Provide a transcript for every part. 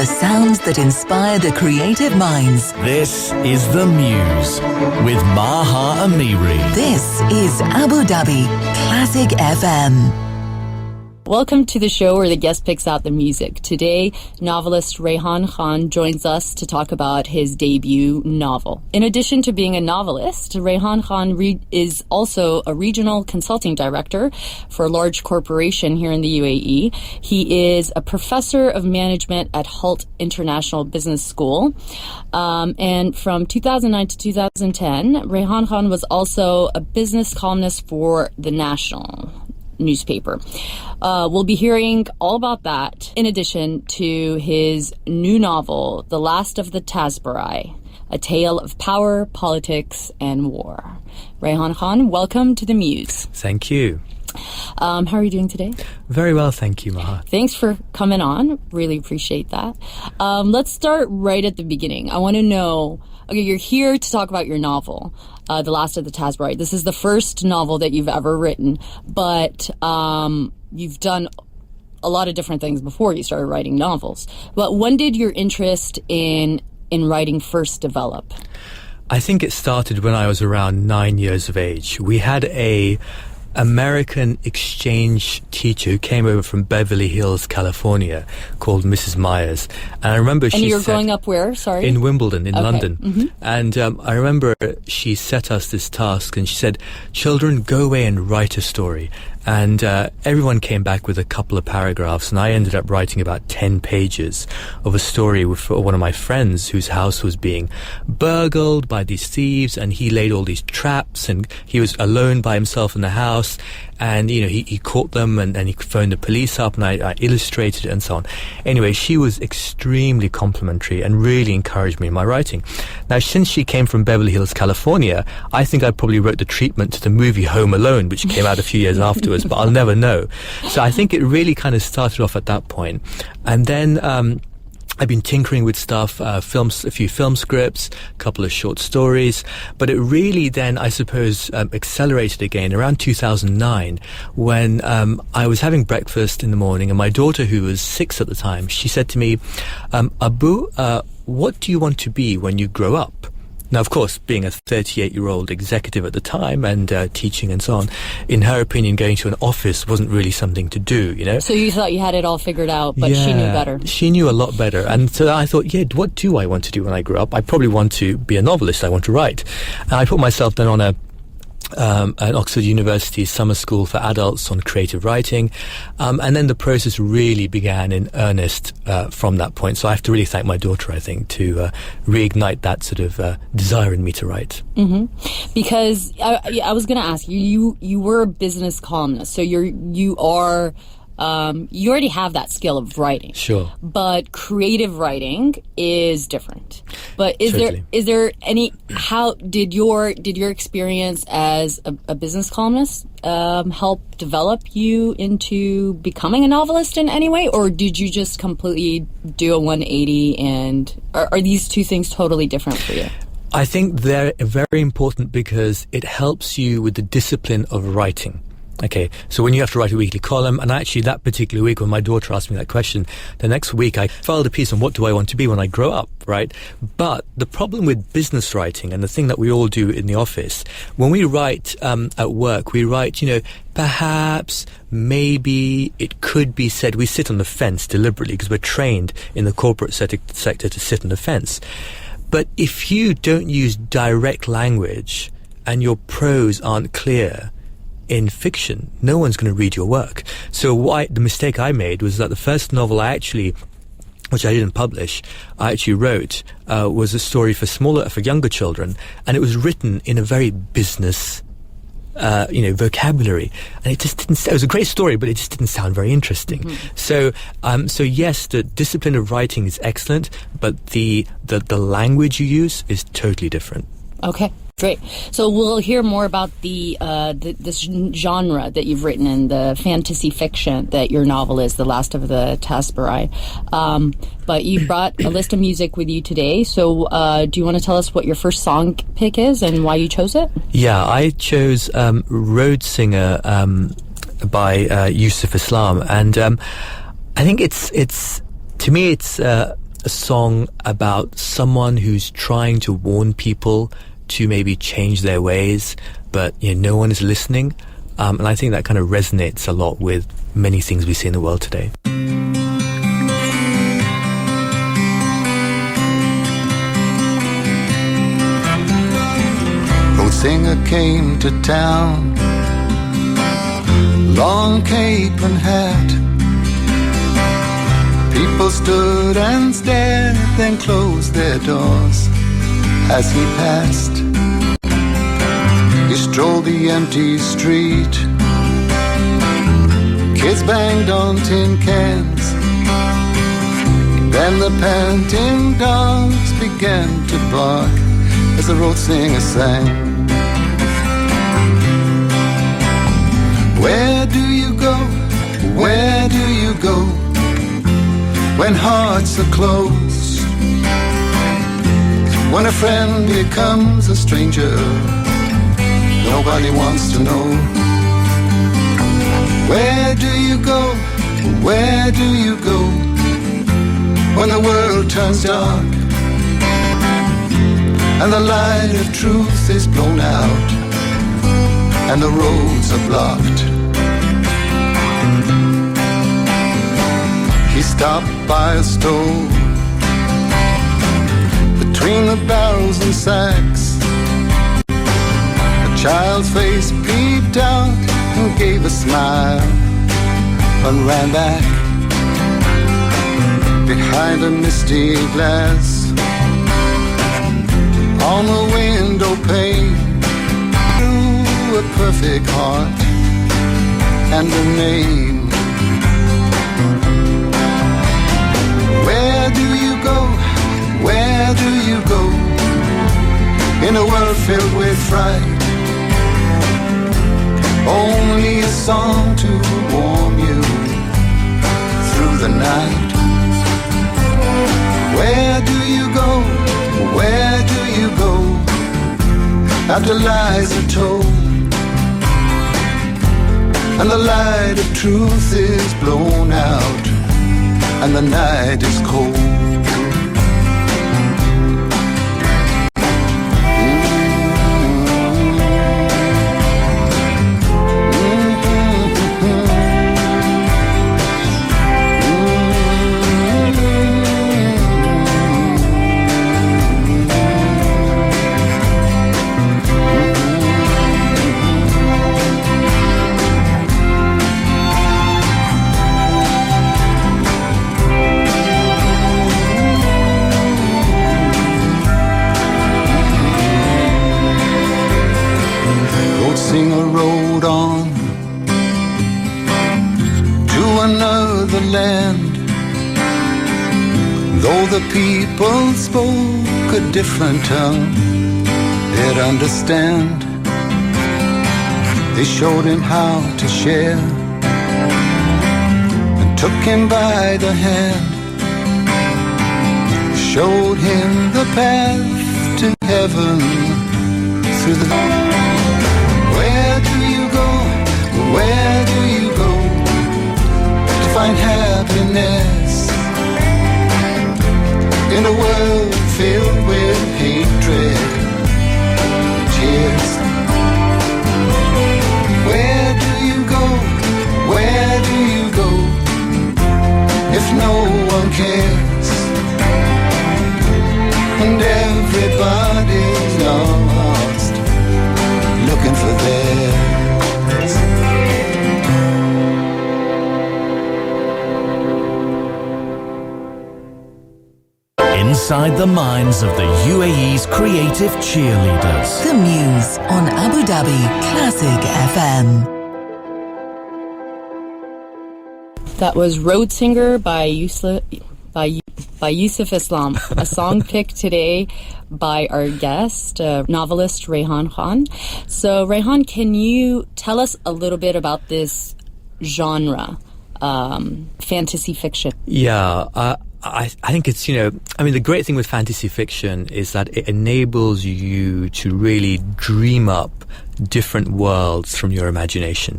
The sounds that inspire the creative minds. This is The Muse with Maha Amiri. This is Abu Dhabi Classic FM. Welcome to the show where the guest picks out the music. Today, novelist Rehan Khan joins us to talk about his debut novel. In addition to being a novelist, Rehan Khan is also a regional consulting director for a large corporation here in the UAE. He is a professor of management at Hult International Business School. And from 2009 to 2010, Rehan Khan was also a business columnist for The National newspaper. We'll be hearing all about that in addition to his new novel, The Last of the Tasburai, a tale of power, politics, and war. Rehan Khan, welcome to The Muse. Thank you. How are you doing today? Very well, thank you, Maha. Thanks for coming on. Really appreciate that. Let's start right at the beginning. I want to know, okay, you're here to talk about your novel, The Last of the Tasburai. This is the first novel that you've ever written, but you've done a lot of different things before you started writing novels. But when did your interest in writing first develop? I think it started when I was around 9 years of age. We had a American exchange teacher who came over from Beverly Hills, California, called Mrs. Myers. And I remember And you were growing up where? Sorry? In Wimbledon, in London. Mm-hmm. And I remember she set us this task and she said, "Children, go away and write a story." And everyone came back with a couple of paragraphs, and I ended up writing about 10 pages of a story for one of my friends whose house was being burgled by these thieves, and he laid all these traps, and he was alone by himself in the house, and he caught them, and he phoned the police up, and I illustrated it and so on. Anyway, she was extremely complimentary and really encouraged me in my writing. Now, since she came from Beverly Hills, California, I think I probably wrote the treatment to the movie Home Alone, which came out a few years afterwards, but I'll never know. So I think it really kind of started off at that point. And then I've been tinkering with stuff, a few film scripts, a couple of short stories, but it really then, I suppose, accelerated again around 2009 when I was having breakfast in the morning, and my daughter, who was 6 at the time, she said to me, "Abu, what do you want to be when you grow up?" Now, of course, being a 38-year-old executive at the time and teaching and so on, in her opinion, going to an office wasn't really something to do, So you thought you had it all figured out, but she knew better. She knew a lot better. And so I thought, what do I want to do when I grow up? I probably want to be a novelist. I want to write. And I put myself then on an Oxford University summer school for adults on creative writing. And then the process really began in earnest from that point. So I have to really thank my daughter, I think, to reignite that sort of desire in me to write. Mm-hmm. Because I was going to ask you, you were a business columnist, so you are... you already have that skill of writing. Sure. But creative writing is different. But Totally. is there any, how did your experience as a business columnist help develop you into becoming a novelist in any way? Or did you just completely do a 180 and are these two things totally different for you? I think they're very important because it helps you with the discipline of writing. Okay, so when you have to write a weekly column, and actually that particular week when my daughter asked me that question, the next week I filed a piece on what do I want to be when I grow up, right? But the problem with business writing, and the thing that we all do in the office, when we write at work, we write, perhaps, maybe, it could be said. We sit on the fence deliberately because we're trained in the corporate sector to sit on the fence. But if you don't use direct language and your prose aren't clear, in fiction, no one's going to read your work. So the mistake I made was that the first novel which I didn't publish, I actually wrote, was a story for younger children, and it was written in a very business, vocabulary, and it just didn't. It was a great story, but it just didn't sound very interesting. Mm-hmm. So yes, the discipline of writing is excellent, but the language you use is totally different. Okay. Great. So we'll hear more about this genre that you've written in, the fantasy fiction that your novel is, The Last of the Tasburai. But you brought a list of music with you today. So do you want to tell us what your first song pick is and why you chose it? Yeah, I chose Road Singer by Yusuf Islam. And I think it's to me, it's a song about someone who's trying to warn people to maybe change their ways, but no one is listening. And I think that kind of resonates a lot with many things we see in the world today. Old singer came to town, long cape and hat. People stood and stared, then closed their doors as he passed. He strolled the empty street. Kids banged on tin cans. Then the panting dogs began to bark as the road singer sang. Where do you go? Where do you go when hearts are closed? When a friend becomes a stranger, nobody wants to know. Where do you go? Where do you go when the world turns dark and the light of truth is blown out and the roads are blocked? He stopped by a stove between the barrels and sacks. A child's face peeped out and gave a smile and ran back behind a misty glass. On the window pane, a perfect heart and a name. Where do you go? Where do you go in a world filled with fright? Only a song to warm you through the night. Where do you go? Where do you go after lies are told and the light of truth is blown out and the night is cold? Singer rode on to another land. Though the people spoke a different tongue, they'd understand. They showed him how to share and took him by the hand, showed him the path to heaven through the... Where do you go? Where do you go to find happiness in a world filled with hatred, tears? Where do you go? Where do you go if no one cares and everybody's lost looking for theirs? Inside the minds of the UAE's creative cheerleaders. The Muse on Abu Dhabi Classic FM. That was Road Singer by Yusuf Islam, a song picked today by our guest, novelist Rehan Khan. So, Rehan, can you tell us a little bit about this genre, fantasy fiction? Yeah, I think it's, the great thing with fantasy fiction is that it enables you to really dream up different worlds from your imagination.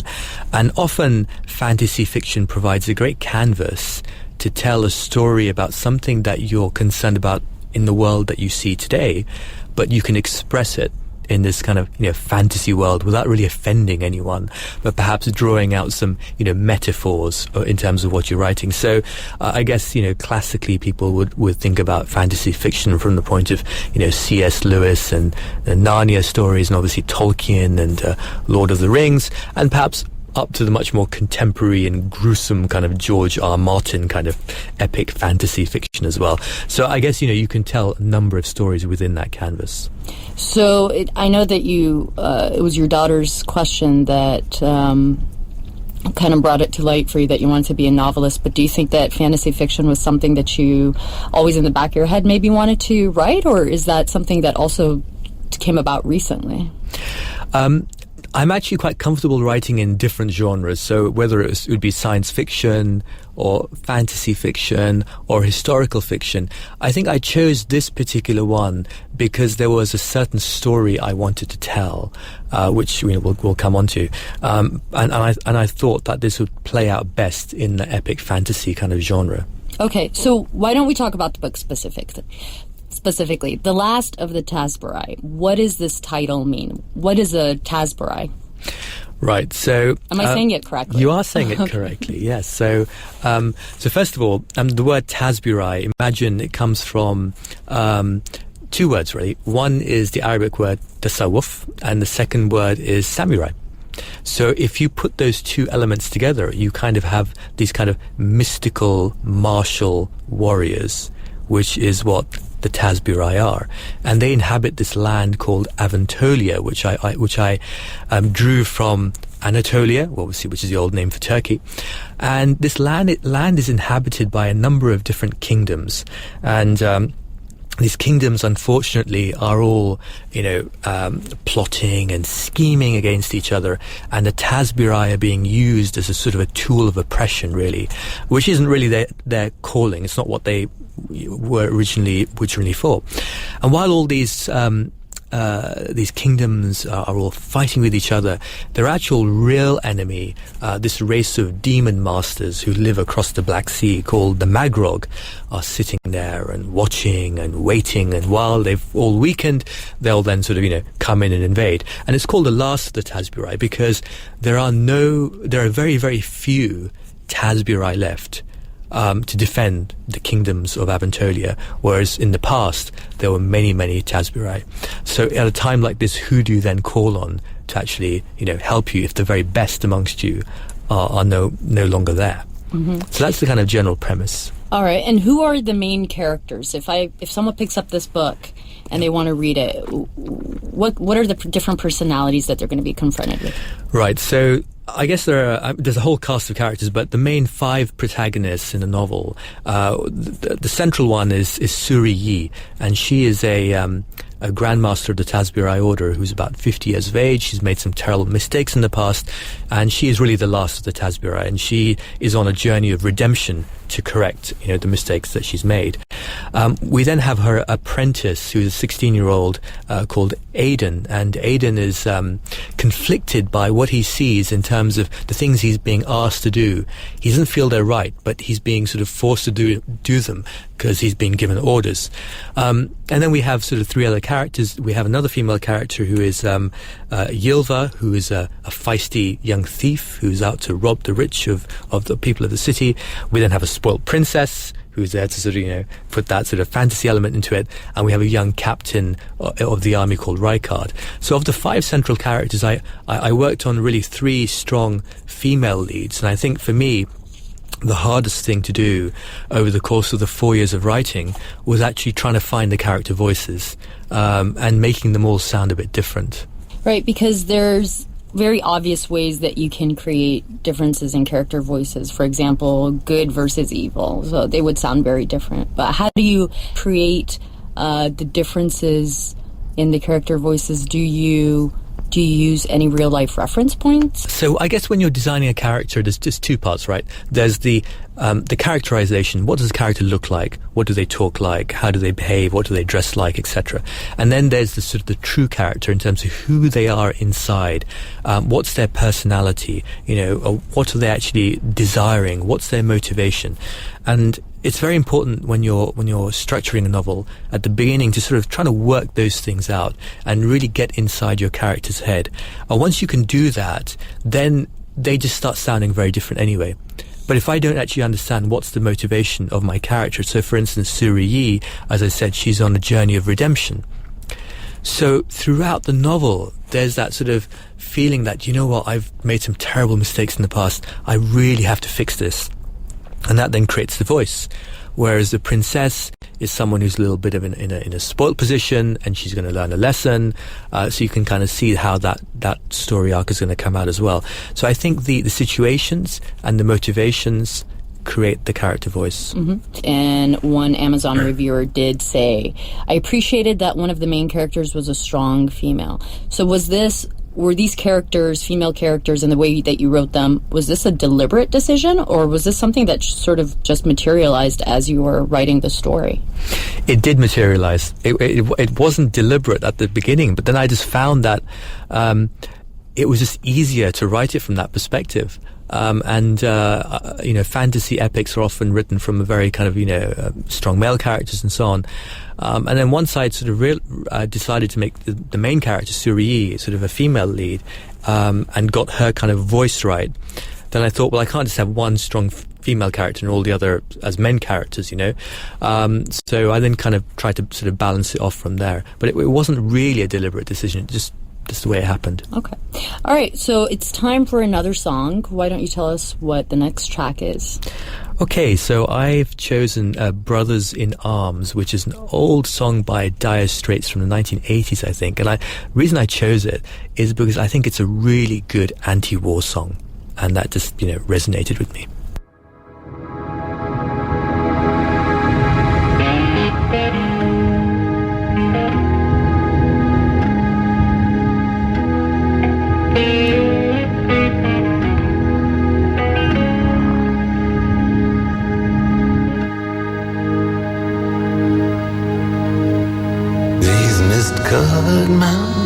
And often fantasy fiction provides a great canvas to tell a story about something that you're concerned about in the world that you see today, but you can express it in this kind of, fantasy world without really offending anyone, but perhaps drawing out some, metaphors in terms of what you're writing. So I guess, classically people would think about fantasy fiction from the point of, C.S. Lewis and the Narnia stories, and obviously Tolkien and Lord of the Rings, and perhaps up to the much more contemporary and gruesome kind of George R. Martin kind of epic fantasy fiction as well. So I guess, you can tell a number of stories within that canvas. So I know that it was your daughter's question that kind of brought it to light for you that you wanted to be a novelist, but do you think that fantasy fiction was something that you always in the back of your head maybe wanted to write, or is that something that also came about recently? I'm actually quite comfortable writing in different genres. So whether it would be science fiction or fantasy fiction or historical fiction, I think I chose this particular one because there was a certain story I wanted to tell, which we'll come on to. And I thought that this would play out best in the epic fantasy kind of genre. Okay, so why don't we talk about the book specifically? The Last of the Tasburai. What does this title mean? What is a Tasburai? Right. So, am I saying it correctly? You are saying it correctly. Yes. So, first of all, the word Tasburai. Imagine it comes from two words really. One is the Arabic word tasawwuf, and the second word is samurai. So if you put those two elements together, you kind of have these kind of mystical martial warriors, which is what the Tasburai are, and they inhabit this land called Avantolia, which I drew from Anatolia, obviously, which is the old name for Turkey. And this land is inhabited by a number of different kingdoms, and these kingdoms, unfortunately, are all, plotting and scheming against each other, and the Tasburai are being used as a sort of a tool of oppression, really, which isn't really their calling. It's not what they were originally for. And while all these kingdoms are all fighting with each other, their actual real enemy, this race of demon masters who live across the Black Sea called the Magrog, are sitting there and watching and waiting, and while they've all weakened, they'll then sort of, come in and invade. And it's called the Last of the Tasburai because there are very, very few Tasburai left to defend the kingdoms of Avantolia, whereas in the past there were many, many Tasburai. So at a time like this, who do you then call on to actually, help you if the very best amongst you are no longer there? Mm-hmm. So that's the kind of general premise. All right, and who are the main characters? If someone picks up this book and they want to read it, what are the different personalities that they're going to be confronted with? Right, so I guess there's a whole cast of characters, but the main 5 protagonists in the novel, the central one is Suri Yi, and she is a grandmaster of the Tasburai order who's about 50 years of age. She's made some terrible mistakes in the past, and she is really the last of the Tasburai, and she is on a journey of redemption to correct, the mistakes that she's made. We then have her apprentice, who's a 16-year-old called Aiden, and Aiden is conflicted by what he sees in terms of the things he's being asked to do. He doesn't feel they're right, but he's being sort of forced to do them because he's been given orders. And then we have sort of 3 other characters. We have another female character who is Yilva, who is a feisty young thief who's out to rob the rich of the people of the city. We then have a spoilt princess who's there to sort of, put that sort of fantasy element into it. And we have a young captain of the army called Rykard. So of the 5 central characters, I worked on really 3 strong female leads. And I think for me, the hardest thing to do over the course of the 4 years of writing was actually trying to find the character voices and making them all sound a bit different. Right, because there's very obvious ways that you can create differences in character voices. For example, good versus evil. So they would sound very different. But how do you create the differences in the character voices? Do you Do you use any real-life reference points? So I guess when you're designing a character, there's just two parts, right? There's the characterization. What does the character look like? What do they talk like? How do they behave? What do they dress like, etc.? And then there's the sort of the true character in terms of who they are inside. What's their personality? What are they actually desiring? What's their motivation? And it's very important when you're structuring a novel at the beginning to sort of try to work those things out and really get inside your character's head. And once you can do that, then they just start sounding very different anyway. But if I don't actually understand what's the motivation of my character, so for instance, Suri, as I said, she's on a journey of redemption. So throughout the novel, there's that sort of feeling that, I've made some terrible mistakes in the past. I really have to fix this. And that then creates the voice. Whereas the princess is someone who's a little bit of in a spoiled position, and she's going to learn a lesson. So you can kind of see how that story arc is going to come out as well. So I think the situations and the motivations create the character voice. Mm-hmm. And one Amazon reviewer did say, I appreciated that one of the main characters was a strong female. So were these characters, female characters, and the way that you wrote them, was this a deliberate decision, or was this something that sort of just materialized as you were writing the story? It did materialize. It wasn't deliberate at the beginning, but then I just found that it was just easier to write it from that perspective. Fantasy epics are often written from a very kind of, strong male characters and so on. And then once I'd sort of decided to make the main character, Suri, sort of a female lead, and got her kind of voice right, then I thought, well, I can't just have one strong female character and all the other as men characters, So I then kind of tried to sort of balance it off from there. But it wasn't really a deliberate decision. It just the way it happened. Okay. All right, so it's time for another song. Why don't you tell us what the next track is? Okay, so I've chosen Brothers in Arms, which is an old song by Dire Straits from the 1980s, I think. And the reason I chose it is because I think it's a really good anti-war song. And that just, resonated with me. Covered mountains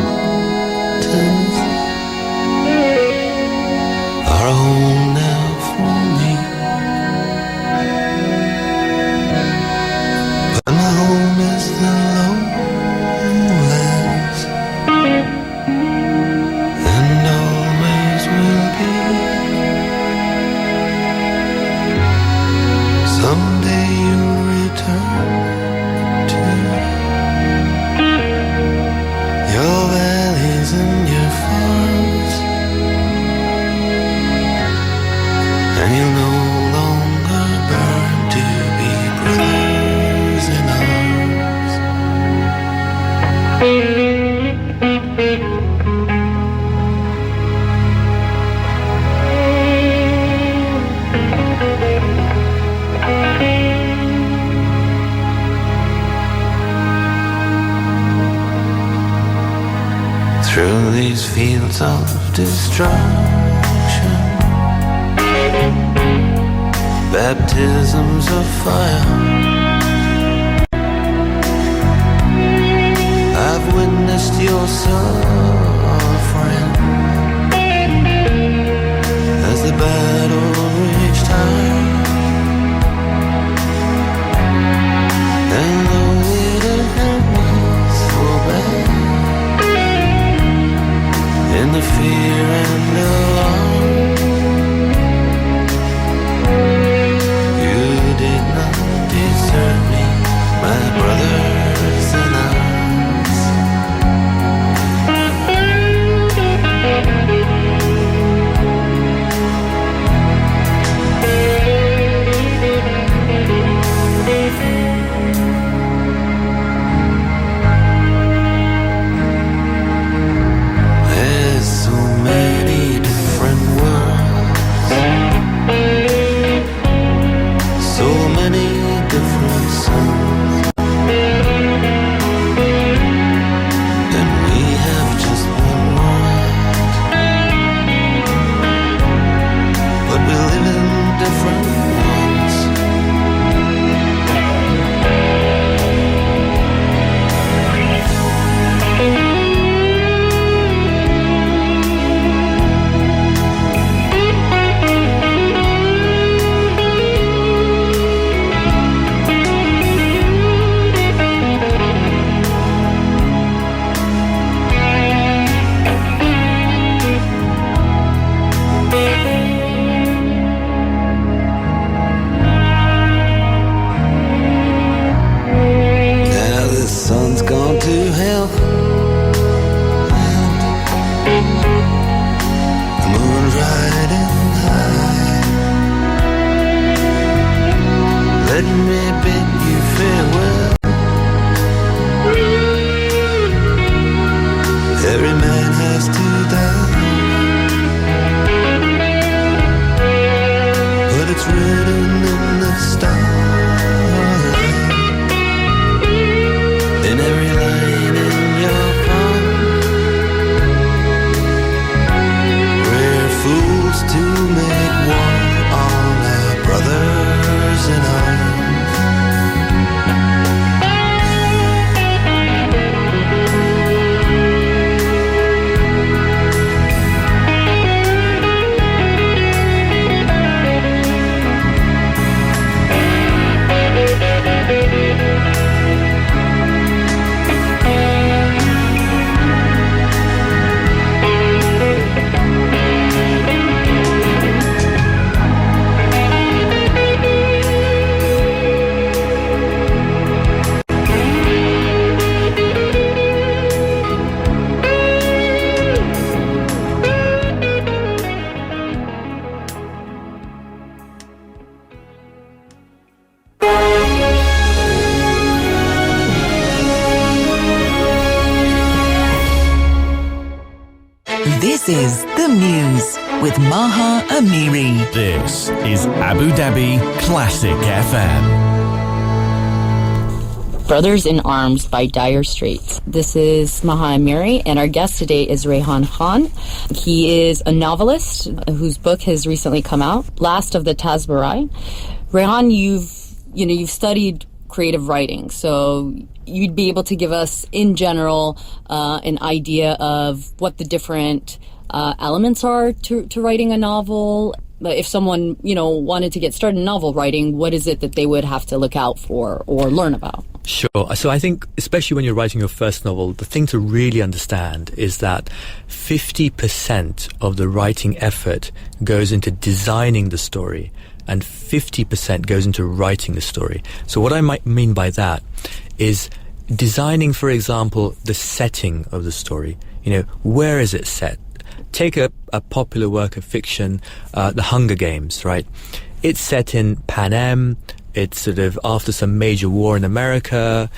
are home now for me, but my home is the lowlands, and always will be. Someday you'll return to your valleys and your farms, and you'll no longer burn to be brothers in through these fields of destruction, baptisms of fire, I've witnessed your suffering as the battle reached high, and though it hurt me so bad, in the fear and alarm, you did not desert me, my brothers in arms. There's so many different worlds, so many different suns, and we have just one world. Henry bid you farewell. Every man has to die, but it's written in the stars, in every line in your palm. We're fools to make war on our brothers in arms. This is The Muse with Maha Amiri. This is Abu Dhabi Classic FM. Brothers in Arms by Dire Straits. This is Maha Amiri, and our guest today is Rehan Khan. He is a novelist whose book has recently come out, Last of the Tasburai. Rehan, you've studied creative writing, so you'd be able to give us, in general, an idea of what the different elements are to writing a novel. If someone, wanted to get started in novel writing, what is it that they would have to look out for or learn about? Sure. So I think, especially when you're writing your first novel, the thing to really understand is that 50% of the writing effort goes into designing the story, and 50% goes into writing the story. So what I might mean by that is designing, for example, the setting of the story. Where is it set? Take a popular work of fiction, The Hunger Games, right? It's set in Pan Am. It's sort of after some major war in America.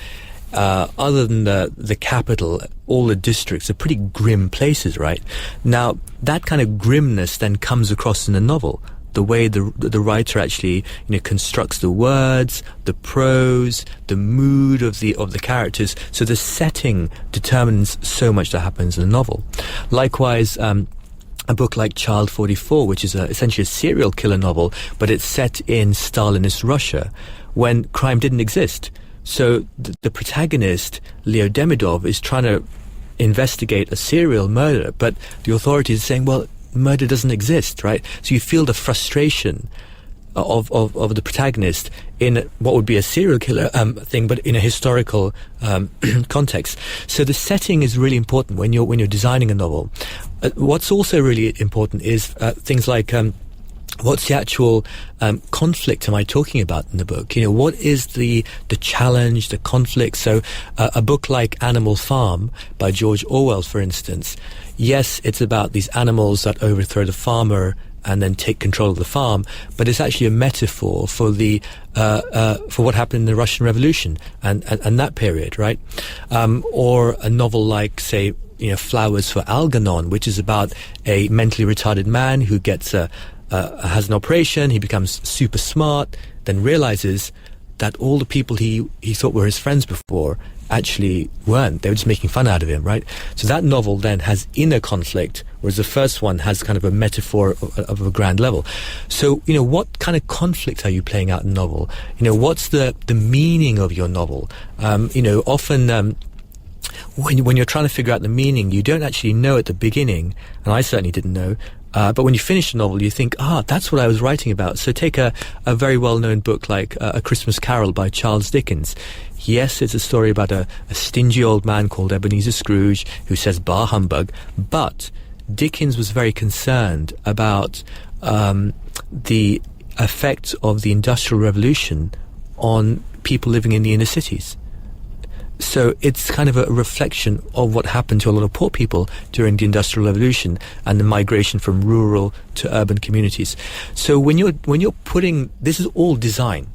Other than the capital, all the districts are pretty grim places, right? Now, that kind of grimness then comes across in the novel. The way the writer actually constructs the words, the prose, the mood of the characters. So the setting determines so much that happens in the novel. Likewise, a book like Child 44, which is essentially a serial killer novel, but it's set in Stalinist Russia when crime didn't exist. So the protagonist, Leo Demidov, is trying to investigate a serial murder, but the authorities are saying, well, murder doesn't exist, right? So you feel the frustration of the protagonist in what would be a serial killer thing, but in a historical context. So the setting is really important when you're designing a novel. What's also really important is things like what's the actual conflict am I talking about in the book? What is the challenge, the conflict? So a book like Animal Farm by George Orwell, for instance, yes, it's about these animals that overthrow the farmer and then take control of the farm, but it's actually a metaphor for for what happened in the Russian Revolution and that period, right? Or a novel like, say, Flowers for Algernon, which is about a mentally retarded man who gets has an operation. He becomes super smart, then realizes that all the people he thought were his friends before actually weren't. They were just making fun out of him, right? So that novel then has inner conflict, whereas the first one has kind of a metaphor of a grand level. So, what kind of conflict are you playing out in a novel? What's the meaning of your novel? Often when you're trying to figure out the meaning, you don't actually know at the beginning, and I certainly didn't know. But when you finish the novel, you think, that's what I was writing about. So take a very well-known book like A Christmas Carol by Charles Dickens. Yes, it's a story about a stingy old man called Ebenezer Scrooge who says, "Bah humbug." But Dickens was very concerned about the effect of the Industrial Revolution on people living in the inner cities. So it's kind of a reflection of what happened to a lot of poor people during the Industrial Revolution and the migration from rural to urban communities. So when you're putting, this is all design.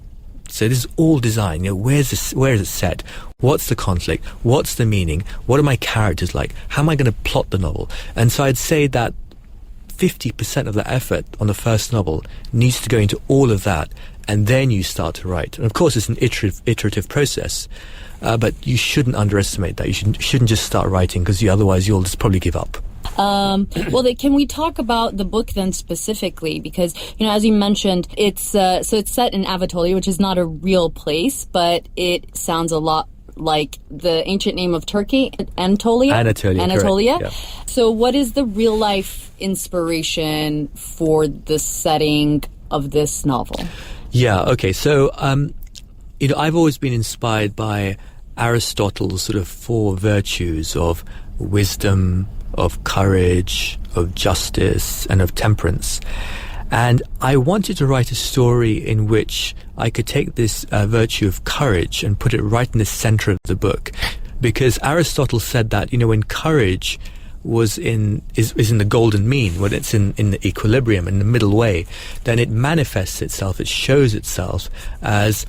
So this is all design. Where is it set? What's the conflict? What's the meaning? What are my characters like? How am I going to plot the novel? And so I'd say that 50% of the effort on the first novel needs to go into all of that, and then you start to write. And of course, it's an iterative process, but you shouldn't underestimate that. You shouldn't just start writing, because otherwise you'll just probably give up. Can we talk about the book then specifically? Because, as you mentioned, it's set in Anatolia, which is not a real place, but it sounds a lot like the ancient name of Turkey, Anatolia. Yeah. So what is the real life inspiration for the setting of this novel? Yeah, okay. So, I've always been inspired by Aristotle's sort of 4 virtues of wisdom, of courage, of justice, and of temperance. And I wanted to write a story in which I could take this virtue of courage and put it right in the center of the book. Because Aristotle said that, when courage is in the golden mean, when it's in the equilibrium, in the middle way, then it manifests itself, it shows itself as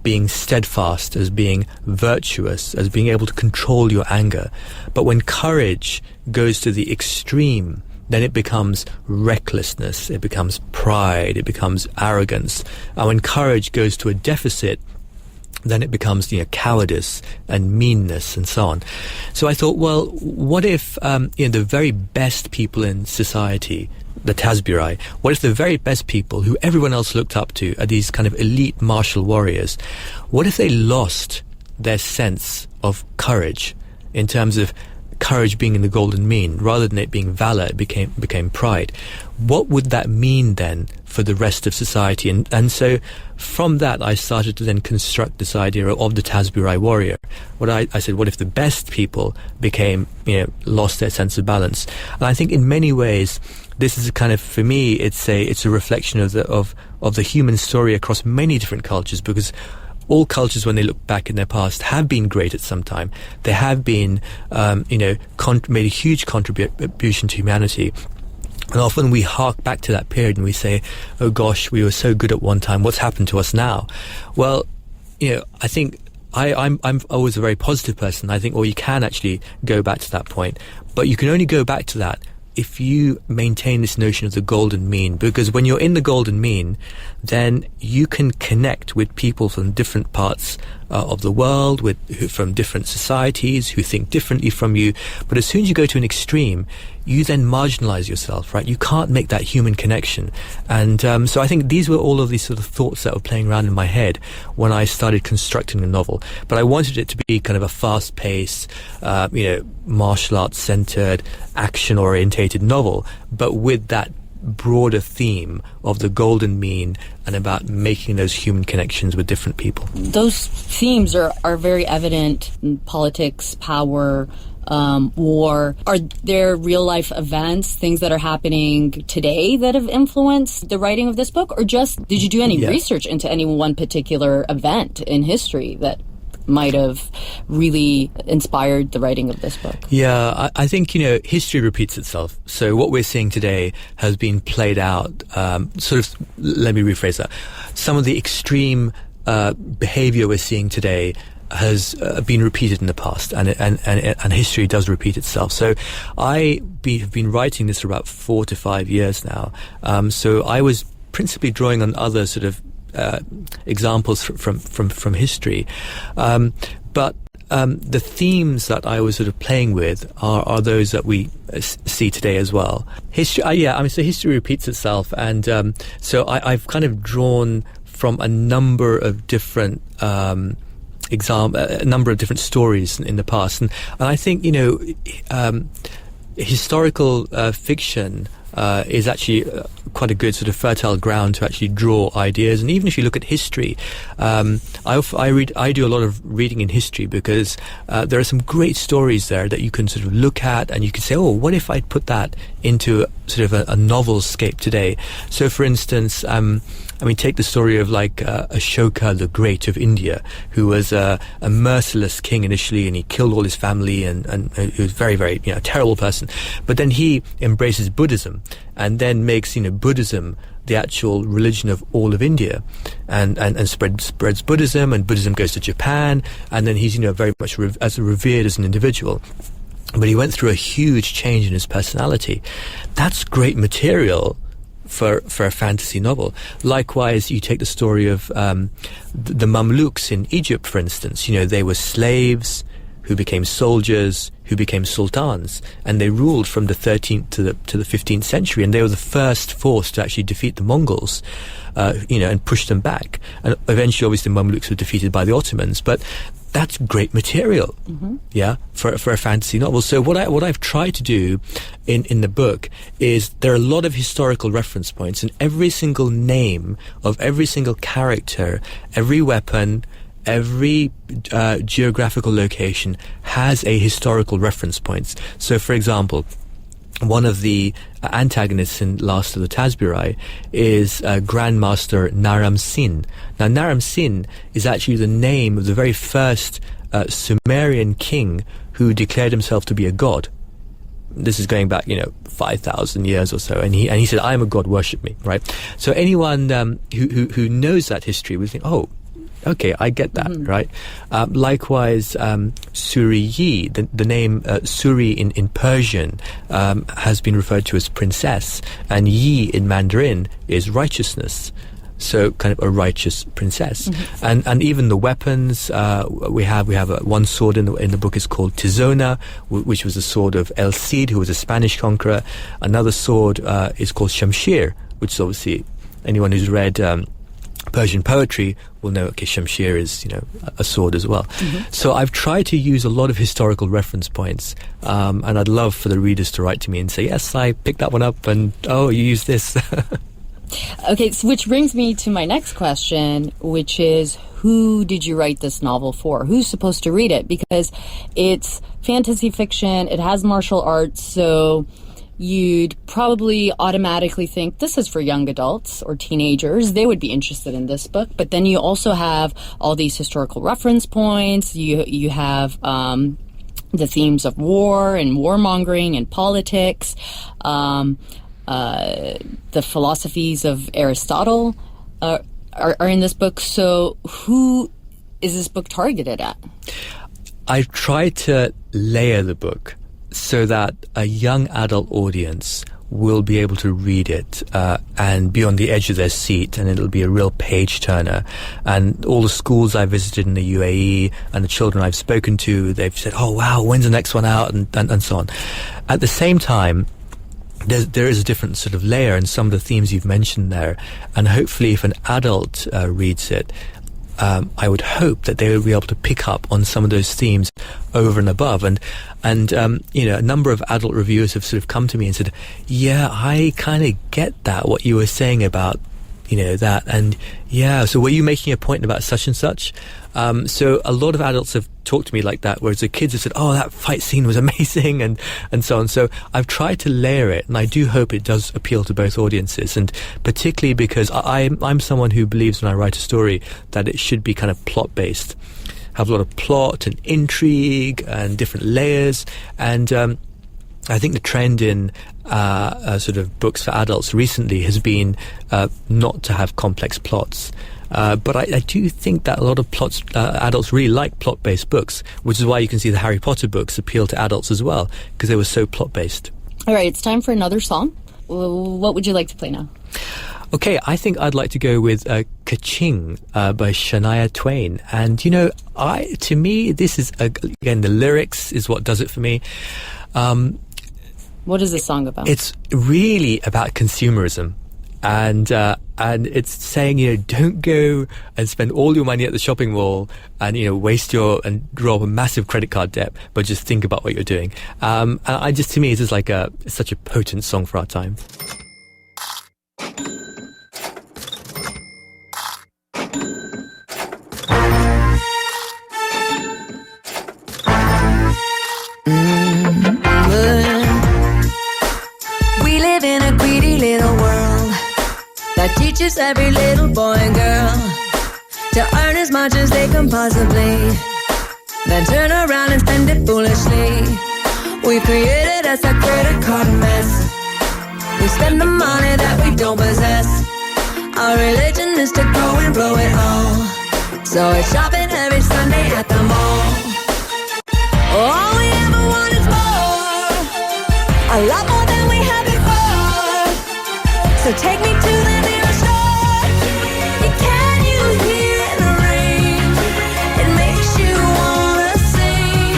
being steadfast, as being virtuous, as being able to control your anger. But when courage goes to the extreme, then it becomes recklessness, it becomes pride, it becomes arrogance. And when courage goes to a deficit, then it becomes cowardice and meanness and so on. So I thought, well, what if the very best people in society, the Tasburai, what if the very best people who everyone else looked up to are these kind of elite martial warriors, what if they lost their sense of courage, in terms of courage being in the golden mean, rather than it being valor, it became pride? What would that mean then for the rest of society? And so from that I started to then construct this idea of the Tasburai warrior. I said, what if the best people lost their sense of balance? And I think in many ways this is a kind of, for me, it's a reflection of the human story across many different cultures, because all cultures, when they look back in their past, have been great at some time. They have been, made a huge contribution to humanity. And often we hark back to that period and we say, oh gosh, we were so good at one time, what's happened to us now? Well, I think I'm always a very positive person. I think, you can actually go back to that point. But you can only go back to that if you maintain this notion of the golden mean, because when you're in the golden mean, then you can connect with people from different parts of the world, from different societies, who think differently from you. But as soon as you go to an extreme, you then marginalize yourself, right? You can't make that human connection. And so I think these were all of these sort of thoughts that were playing around in my head when I started constructing the novel. But I wanted it to be kind of a fast-paced, martial arts-centered, action-orientated novel, but with that broader theme of the golden mean and about making those human connections with different people. Those themes are very evident in politics, power, war. Are there real life events, things that are happening today that have influenced the writing of this book? Or just, did you do any research into any one particular event in history that might have really inspired the writing of this book? Yeah, I think, history repeats itself. So what we're seeing today has been played out, let me rephrase that. Some of the extreme behavior we're seeing today has been repeated in the past, and history does repeat itself. So have been writing this for about 4 to 5 years now. So I was principally drawing on other sort of examples from history, but the themes that I was sort of playing with are those that we see today as well. History, so history repeats itself, and so I've kind of drawn from a number of different a number of different stories in the past, and I think historical fiction is actually quite a good sort of fertile ground to actually draw ideas. And even if you look at history, I do a lot of reading in history, because there are some great stories there that you can sort of look at, and you can say, oh, what if I'd put that into sort of a novel scape today? So for instance, I mean, take the story of like Ashoka the Great of India, who was a merciless king initially, and he killed all his family, and he was very, very, terrible person. But then he embraces Buddhism, and then makes, Buddhism the actual religion of all of India, and spreads Buddhism, and Buddhism goes to Japan, and then he's, very much revered as an individual. But he went through a huge change in his personality. That's great material for a fantasy novel. Likewise, you take the story of the Mamluks in Egypt, for instance. They were slaves who became soldiers, who became sultans, and they ruled from the 13th to the 15th century, and they were the first force to actually defeat the Mongols, and push them back. And eventually, obviously, the Mamluks were defeated by the Ottomans, but that's great material, for a fantasy novel. So what I've tried to do in the book is there are a lot of historical reference points, and every single name of every single character, every weapon, every geographical location has a historical reference points. So, for example, one of the antagonists in Last of the Tasburai is Grandmaster Naram Sin. Now, Naram Sin is actually the name of the very first Sumerian king who declared himself to be a god. This is going back, 5,000 years or so, and he said, "I am a god, worship me." Right. So anyone who knows that history would think, "Oh, okay, I get that," right? Likewise, Suri-Yi, the name Suri in Persian has been referred to as princess, and Yi in Mandarin is righteousness. So kind of a righteous princess. And even the weapons, we have one sword in the book is called Tizona, which was the sword of El Cid, who was a Spanish conqueror. Another sword is called Shamshir, which is obviously anyone who's read Persian poetry will know, okay, Shamshir is, a sword as well. So I've tried to use a lot of historical reference points, and I'd love for the readers to write to me and say, yes, I picked that one up, and oh, you used this. Okay, so which brings me to my next question, which is, who did you write this novel for? Who's supposed to read it? Because it's fantasy fiction, it has martial arts, so you'd probably automatically think this is for young adults or teenagers. They would be interested in this book. But then you also have all these historical reference points. You have the themes of war and warmongering and politics. The philosophies of Aristotle are in this book. So who is this book targeted at? I've tried to layer the book so that a young adult audience will be able to read it and be on the edge of their seat, and it'll be a real page turner. And all the schools I visited in the UAE and the children I've spoken to, they've said, "Oh wow, when's the next one out?" and so on. At the same time, there is a different sort of layer in some of the themes you've mentioned there, and hopefully if an adult reads it, I would hope that they will be able to pick up on some of those themes over and above. And a number of adult reviewers have sort of come to me and said, yeah, I kind of get that, what you were saying about, that. And yeah, so were you making a point about such and such? So a lot of adults have talked to me like that, whereas the kids have said, oh, that fight scene was amazing, and so on. So I've tried to layer it, and I do hope it does appeal to both audiences, and particularly because I'm someone who believes when I write a story that it should be kind of plot-based, have a lot of plot and intrigue and different layers. And I think the trend in sort of books for adults recently has been not to have complex plots. But I do think that a lot of adults really like plot-based books, which is why you can see the Harry Potter books appeal to adults as well, because they were so plot-based. All right, it's time for another song. What would you like to play now? Okay, I think I'd like to go with Ka-Ching by Shania Twain. And, to me, this is, again, the lyrics is what does it for me. What is this song about? It's really about consumerism. And it's saying, don't go and spend all your money at the shopping mall and, waste and draw a massive credit card debt, but just think about what you're doing. And to me, it's just like such a potent song for our time. We live in a greedy little world that teaches teaches every little boy and girl to earn as much as they can possibly, then turn around and spend it foolishly. We created us a credit card mess. We spend the money that we don't possess. Our religion is to go and blow it all. So it's shopping every Sunday at the mall. All we ever want is more, a lot more than we had before. So take me to the nearest store. Can you hear the rain? It makes you wanna sing.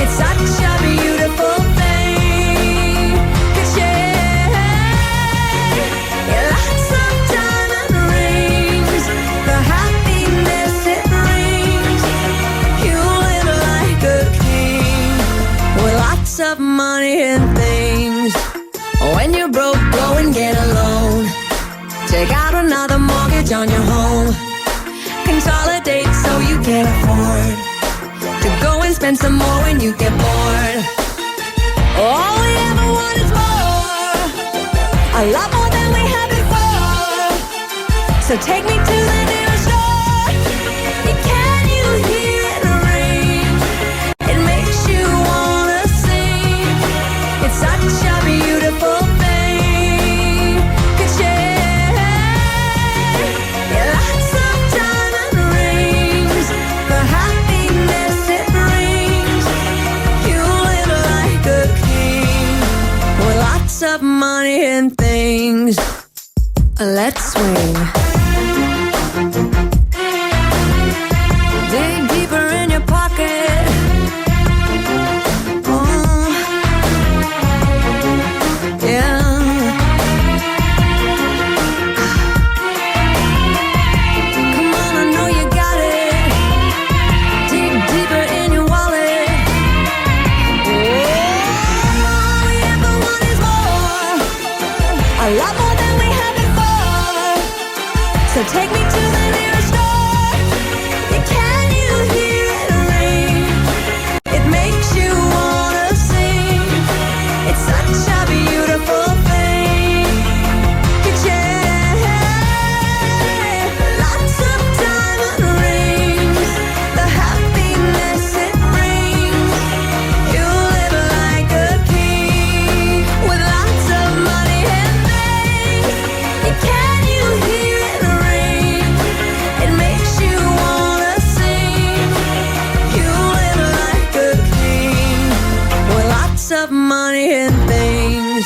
It's such a beautiful thing. 'Cause lots of diamond rings, the happiness it brings. You live like a king with lots of money and things. When you're broke, go and get a loan. Take out another mortgage on your home. Consolidate so you can afford to go and spend some more when you get bored. All we ever want is more, a lot more than we had before. So take me to the nearest store. Can you hear the rain? It makes you wanna sing. It's such a beautiful thing. 'Cause lots of diamond rings, the happiness it brings. You live like a king with lots of money and things. Let's swing. Dig deeper in your pocket. Oh, yeah. Come on, I know you got it. Dig deeper in your wallet. All we ever want is more, a lot more than we had before. So take me to the nearest store. Can you hear it rain? It makes you wanna sing. It's such a beautiful thing. Lots of diamond rings, the happiness it brings. You live like a king with lots of money and things. Can you hear it rain? It makes you wanna sing. You live like a king with lots of money and things.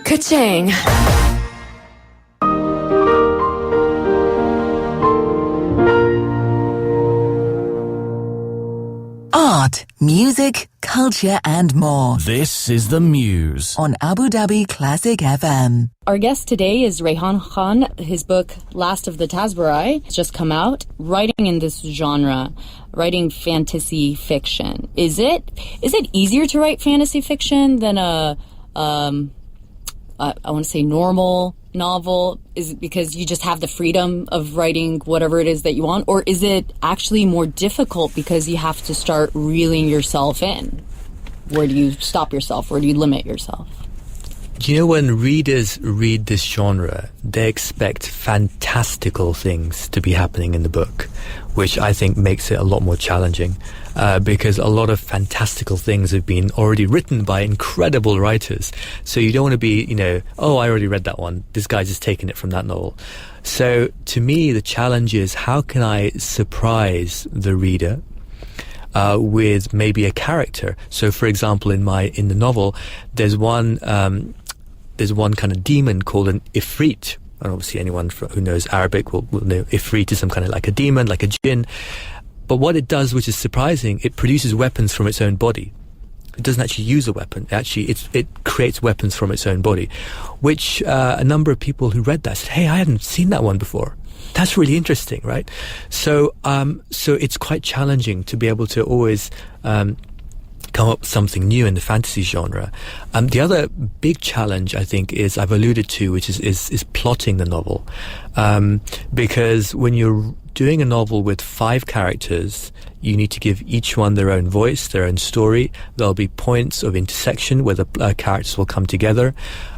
Ka-ching. Art, music, culture and more This is The Muse. on Abu Dhabi Classic FM. Our guest today is Rehan Khan. His book, Last of the Tasburai, has just come out. Writing in this genre, writing fantasy fiction. Is it easier to write fantasy fiction than I want to say normal novel? Is it because you just have the freedom of writing whatever it is that you want? Or is it actually more difficult because you have to start reeling yourself in? Where do you stop yourself? Where do you limit yourself? You know, when readers read this genre, they expect fantastical things to be happening in the book, which I think makes it a lot more challenging, because a lot of fantastical things have been already written by incredible writers. So you don't want to be, oh, I already read that one. This guy's just taken it from that novel. So to me, the challenge is, how can I surprise the reader with maybe a character? So, for example, in the novel, there's one kind of demon called an Ifrit. And obviously anyone who knows Arabic will know Ifrit is some kind of like a demon, like a jinn. But what it does, which is surprising, it produces weapons from its own body. It doesn't actually use a weapon. Actually, it creates weapons from its own body, which a number of people who read that said, hey, I hadn't seen that one before. That's really interesting, right? So it's quite challenging to be able to always come up with something new in the fantasy genre. The other big challenge, I think, is I've alluded to, which is plotting the novel. Because when you're doing a novel with 5 characters, you need to give each one their own voice, their own story. There'll be points of intersection where the characters will come together.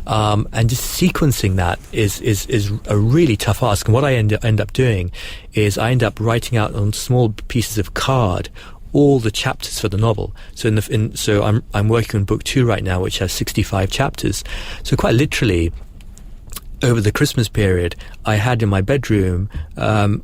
And just sequencing that is a really tough ask. And what I end up doing is I end up writing out on small pieces of card all the chapters for the novel. So so I'm working on book 2 right now, which has 65 chapters. So quite literally, over the Christmas period, I had in my bedroom a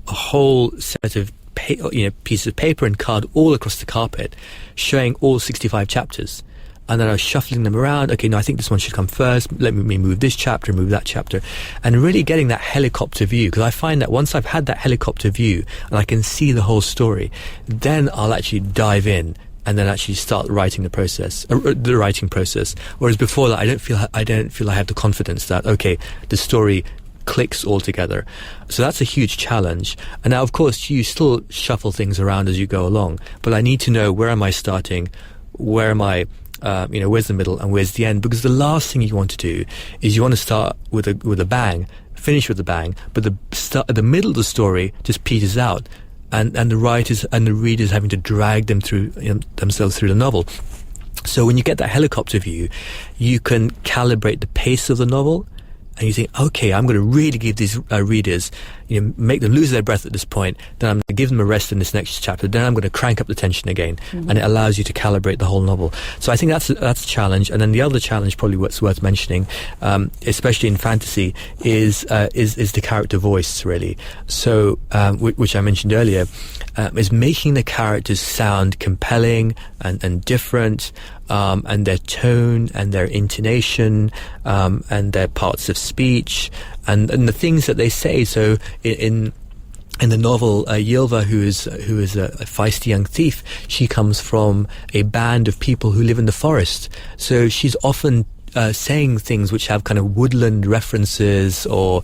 whole set of pieces of paper and card all across the carpet, showing all 65 chapters. And then I was shuffling them around. Okay, no, I think this one should come first. Let me move this chapter, move that chapter. And really getting that helicopter view, because I find that once I've had that helicopter view and I can see the whole story, then I'll actually dive in and then actually start writing the writing process. Whereas before that, I don't feel I have the confidence that, okay, the story clicks all together. So that's a huge challenge. And now, of course, you still shuffle things around as you go along, but I need to know, where am I starting? Where am I? Where's the middle and where's the end? Because the last thing you want to do is you want to start with a bang, finish with a bang, but the middle of the story just peters out, and the writers and the readers having to drag them through themselves through the novel. So when you get that helicopter view, you can calibrate the pace of the novel. And you think, okay, I'm going to really give these readers, make them lose their breath at this point. Then I'm going to give them a rest in this next chapter. Then I'm going to crank up the tension again, and it allows you to calibrate the whole novel. So I think that's a challenge. And then the other challenge, probably what's worth mentioning, especially in fantasy, is the character voice, really. So which I mentioned earlier, is making the characters sound compelling and different. And their tone and their intonation, and their parts of speech, and the things that they say. So in the novel, Yilva, who is a feisty young thief, she comes from a band of people who live in the forest. So she's often saying things which have kind of woodland references or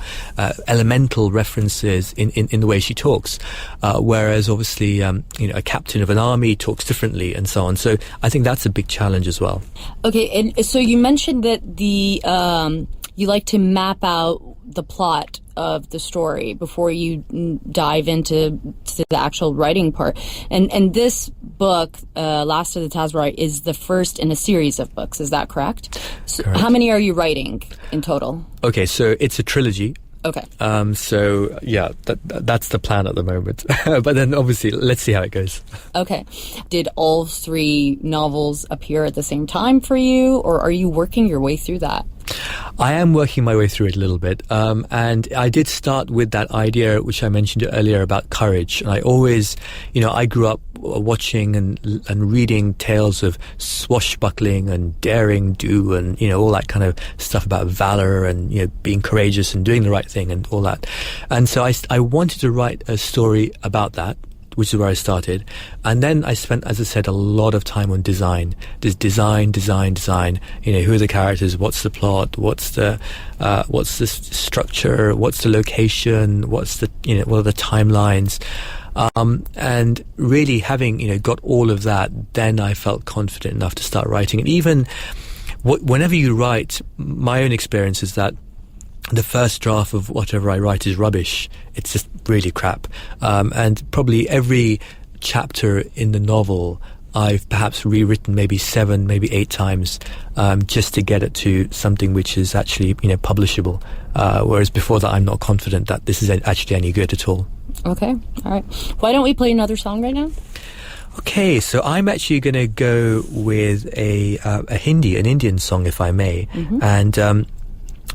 elemental references in the way she talks, whereas obviously a captain of an army talks differently and so on. So I think that's a big challenge as well. Okay, and so you mentioned that you like to map out the plot of the story before you dive into the actual writing part. And this book, Last of the Tasburai, is the first in a series of books. Is that correct? Correct. How many are you writing in total? Okay, so it's a trilogy. Okay. So yeah, that's the plan at the moment. But then obviously, let's see how it goes. Okay. Did all 3 novels appear at the same time for you, or are you working your way through that? I am working my way through it a little bit, and I did start with that idea which I mentioned earlier about courage. And I always, I grew up watching and reading tales of swashbuckling and daring do and all that kind of stuff about valor and being courageous and doing the right thing and all that. And so I wanted to write a story about that, which is where I started. And then I spent, as I said, a lot of time on design. There's design. Who are the characters? What's the plot? What's the structure? What's the location? What are the timelines? And really having, got all of that, then I felt confident enough to start writing. And even whenever you write, my own experience is that the first draft of whatever I write is rubbish. It's just really crap. And probably every chapter in the novel I've perhaps rewritten maybe 7, maybe 8 times, just to get it to something which is actually, publishable. Whereas before that, I'm not confident that this is actually any good at all. Okay. All right. Why don't we play another song right now? Okay, so I'm actually going to go with an Indian song, if I may. Mm-hmm. And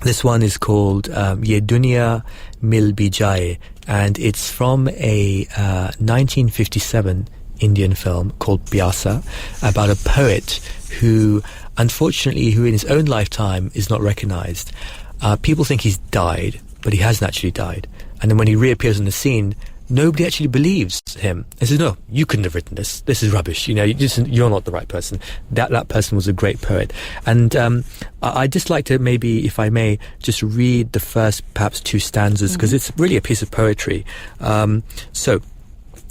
this one is called Ye Duniya Mil Bhi Jaye, and it's from a 1957 Indian film called Pyasa, about a poet who, unfortunately, in his own lifetime is not recognized. People think he's died, but he hasn't actually died. And then when he reappears on the scene, nobody actually believes him. They say, no, you couldn't have written this. This is rubbish. You're not the right person. That person was a great poet. And I'd just like to maybe, if I may, just read the first perhaps 2 stanzas, because it's really a piece of poetry. So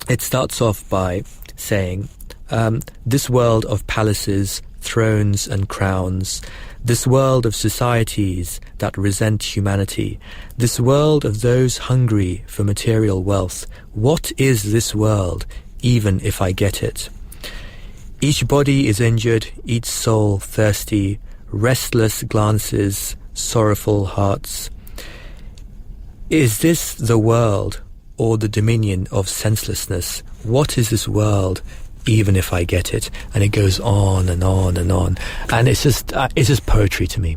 it starts off by saying, this world of palaces, thrones and crowns, this world of societies that resent humanity, this world of those hungry for material wealth. What is this world, even if I get it? Each body is injured, each soul thirsty, restless glances, sorrowful hearts. Is this the world or the dominion of senselessness? What is this world, even if I get it? And it goes on and on and on, and it's just poetry to me.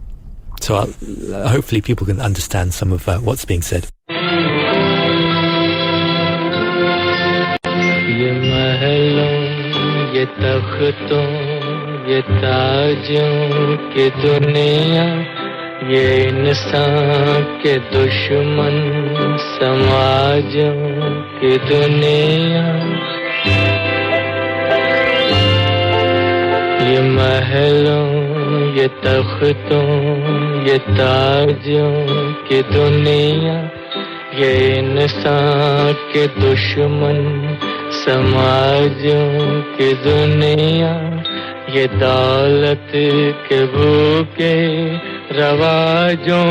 So hopefully people can understand some of what's being said. ये महलों ये तख्तों ये ताजों की दुनिया ये इंसान के दुश्मन समाजों की दुनिया ये महलों ये तख्तों ये ताजों की दुनिया ये इंसान के दुश्मन समाजों की दुनिया ये दौलत के भूखे रवाजों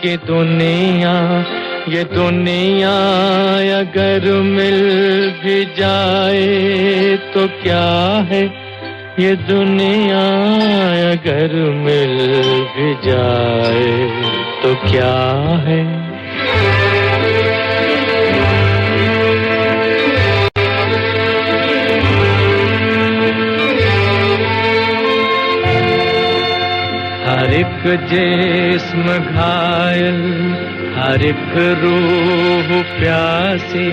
की दुनिया ये दुनिया अगर मिल भी जाए तो क्या है ये दुनिया अगर मिल भी जाए तो क्या है हर एक जिस्म घायल हर एक रूह प्यासी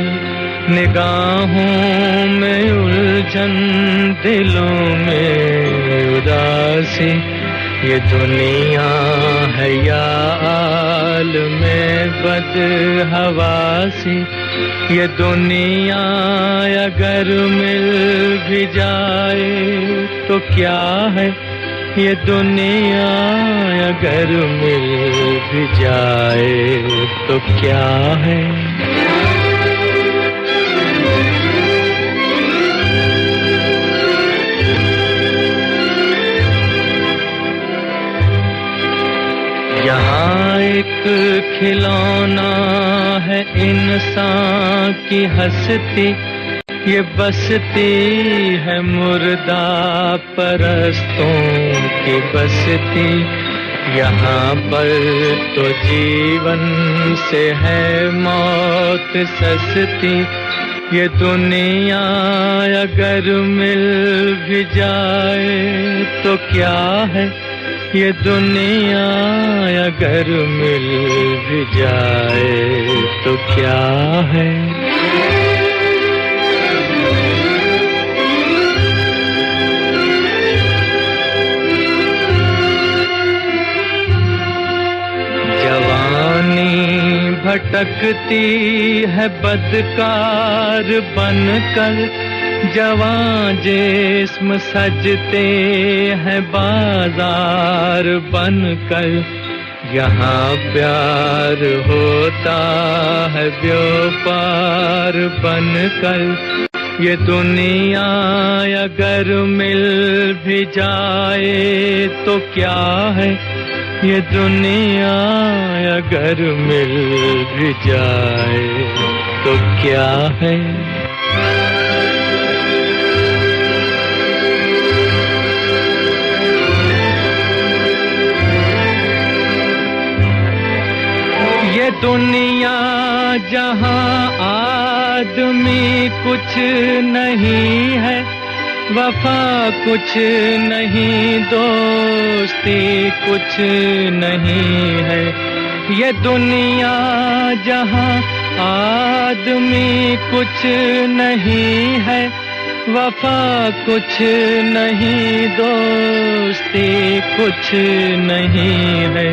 निगाहों में उलझन दिलों में उदासी ये दुनिया है या आलम बदहवासी ये दुनिया अगर मिल भी जाए तो क्या है ये दुनिया अगर मिल भी जाए तो क्या है यहाँ एक खिलौना है इंसान की हस्ती ये बसती है मुर्दा परस्तों की बसती यहाँ पर तो जीवन से है मौत सस्ती ये दुनिया अगर मिल भी जाए तो क्या है ये दुनिया अगर मिल भी जाए तो क्या है भटकती है बदकार बनकर जवां जिस्म सजते हैं बाजार बनकर यहाँ प्यार होता है व्यापार बनकर ये दुनिया अगर मिल भी जाए तो क्या है ये दुनिया अगर मिल भी जाए तो क्या है ये दुनिया जहां आदमी कुछ नहीं है वफा कुछ नहीं दोस्ती कुछ नहीं है ये दुनिया जहां आदमी कुछ नहीं है वफा कुछ नहीं दोस्ती कुछ नहीं है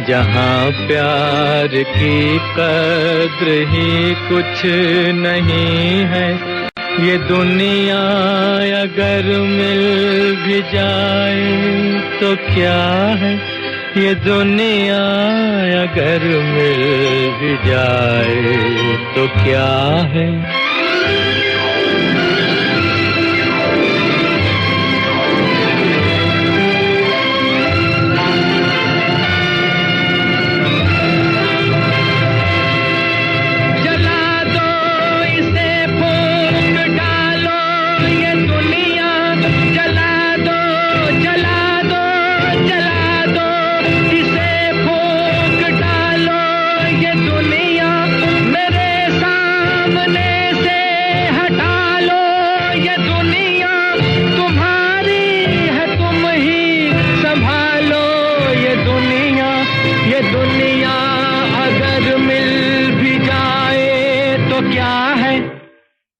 जहां प्यार की कद्र ही कुछ नहीं है ये दुनिया अगर मिल भी जाए तो क्या है ये दुनिया अगर मिल भी जाए तो क्या है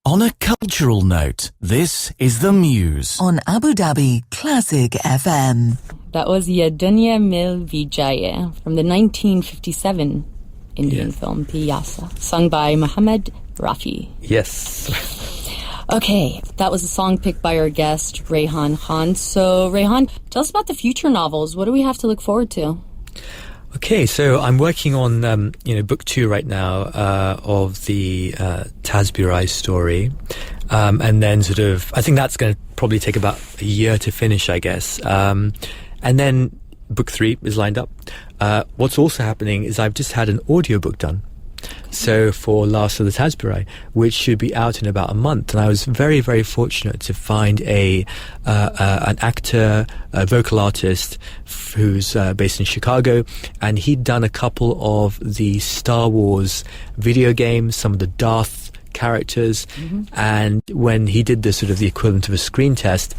On a cultural note, this is The Muse. On Abu Dhabi Classic FM. That was Ye Dunya Mil Vijaye from the 1957 Indian film Piyasa, sung by Muhammad Rafi. Yes. Okay, that was a song picked by our guest, Rehan Khan. So, Rehan, tell us about the future novels. What do we have to look forward to? Okay, so I'm working on book 2 right now of the Tasburai story, and then I think that's going to probably take about a year to finish, I guess. And then book 3 is lined up. What's also happening is I've just had an audiobook done. So for Last of the Tasburai, which should be out in about a month, and I was very, very fortunate to find an actor, a vocal artist who's based in Chicago, and he'd done a couple of the Star Wars video games, some of the Darth characters, and when he did the equivalent of a screen test,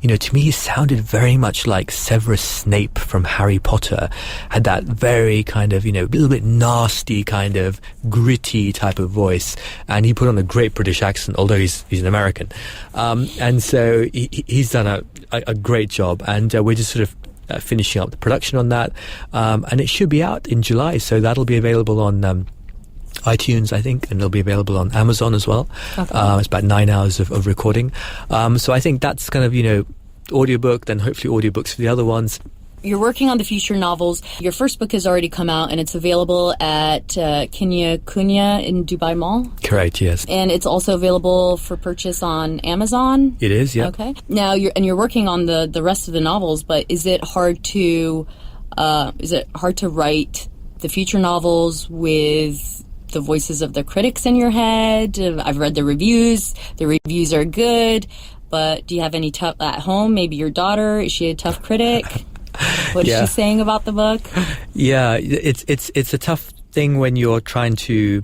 to me he sounded very much like Severus Snape from Harry Potter. Had that very kind of, a little bit nasty, kind of gritty type of voice, and he put on a great British accent, although he's an American, and so he's done a great job, and we're just finishing up the production on that, and it should be out in July, so that'll be available on iTunes, I think, and it'll be available on Amazon as well. Okay. It's about 9 hours of recording. So I think that's kind of, audiobook, then hopefully audiobooks for the other ones. You're working on the future novels. Your first book has already come out, and it's available at Kinya Kunya in Dubai Mall. Correct, yes. And it's also available for purchase on Amazon. It is, yeah. Okay. Now you're working on the rest of the novels, but is it hard to write the future novels with the voices of the critics in your head? I've read the reviews. The reviews are good, but do you have any tough at home? Maybe your daughter, is she a tough critic? What is she saying about the book? Yeah, it's a tough thing when you're trying to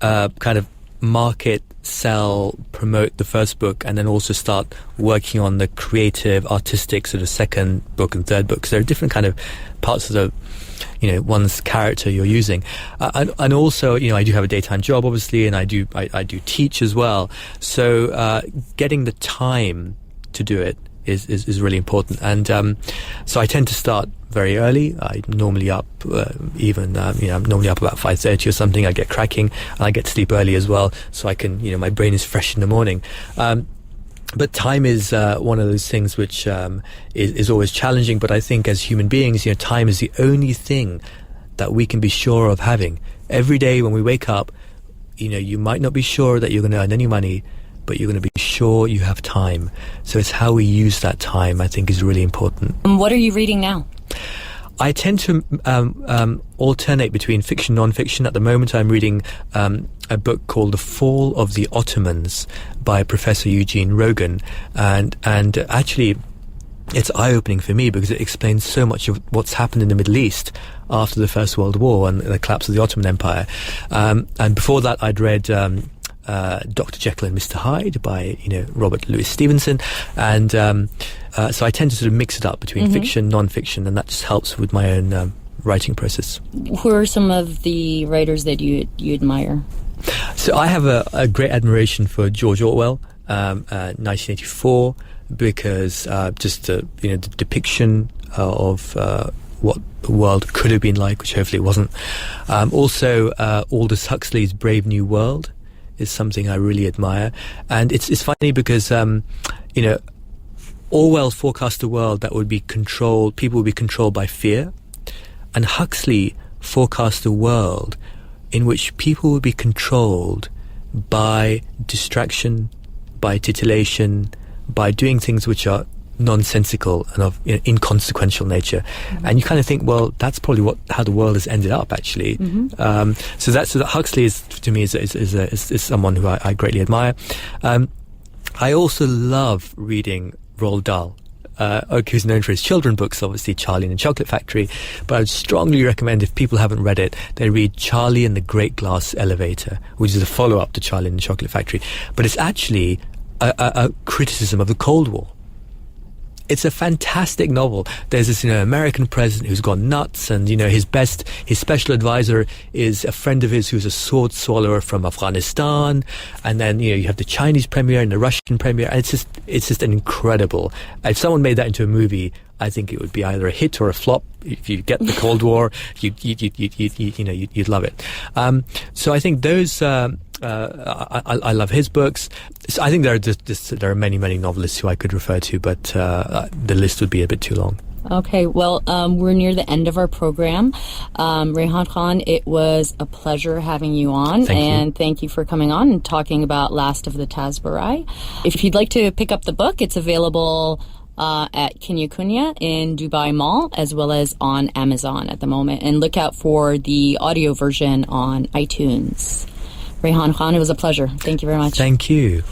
kind of market, sell, promote the first book, and then also start working on the creative, artistic second book and third book. Because there are different kind of parts of the one's character you're using, and also I do have a daytime job, obviously, and I do teach as well. So getting the time to do it is really important, and so I tend to start very early. I'm normally up I'm normally up about 5:30 or something. I get cracking, and I get to sleep early as well, so I can my brain is fresh in the morning. But time is one of those things which is always challenging. But I think as human beings, time is the only thing that we can be sure of having. Every day when we wake up, you might not be sure that you're going to earn any money, but you're going to be sure you have time. So it's how we use that time, I think, is really important. And what are you reading now? I tend to alternate between fiction and non-fiction. At the moment, I'm reading a book called The Fall of the Ottomans by Professor Eugene Rogan, and actually it's eye-opening for me because it explains so much of what's happened in the Middle East after the First World War and the collapse of the Ottoman Empire. And before that, I'd read Dr. Jekyll and Mr. Hyde by Robert Louis Stevenson, and so I tend to mix it up between fiction, non-fiction, and that just helps with my own writing process. Who are some of the writers that you admire? So I have a great admiration for George Orwell, 1984, because just the depiction of what the world could have been like, which hopefully it wasn't. Also, Aldous Huxley's Brave New World is something I really admire, and it's funny because Orwell forecast a world that would be controlled, people would be controlled by fear, and Huxley forecast a world in which people would be controlled by distraction, by titillation, by doing things which are nonsensical and of inconsequential nature. And you kind of think, well, that's probably how the world has ended up, actually. So that Huxley is, to me, is someone who I greatly admire. I also love reading Roald Dahl, who's known for his children books, obviously Charlie and the Chocolate Factory, but I would strongly recommend, if people haven't read it, they read Charlie and the Great Glass Elevator, which is a follow-up to Charlie and the Chocolate Factory. But it's actually a criticism of the Cold War. it's a fantastic novel. There's this, American president who's gone nuts, and, his special advisor is a friend of his who's a sword swallower from Afghanistan, and then, you have the Chinese premier and the Russian premier, and it's just an incredible. If someone made that into a movie, I think it would be either a hit or a flop. If you get the Cold War, you'd love it. So I think those. I love his books. So I think there are many novelists who I could refer to, but the list would be a bit too long. Okay, well, we're near the end of our program. Rehan Khan, it was a pleasure having you on. Thank you for coming on and talking about Last of the Tasburai. If you'd like to pick up the book, it's available at Kinya Kunya in Dubai Mall, as well as on Amazon at the moment. And look out for the audio version on iTunes. Rehan Khan, it was a pleasure. Thank you very much. Thank you.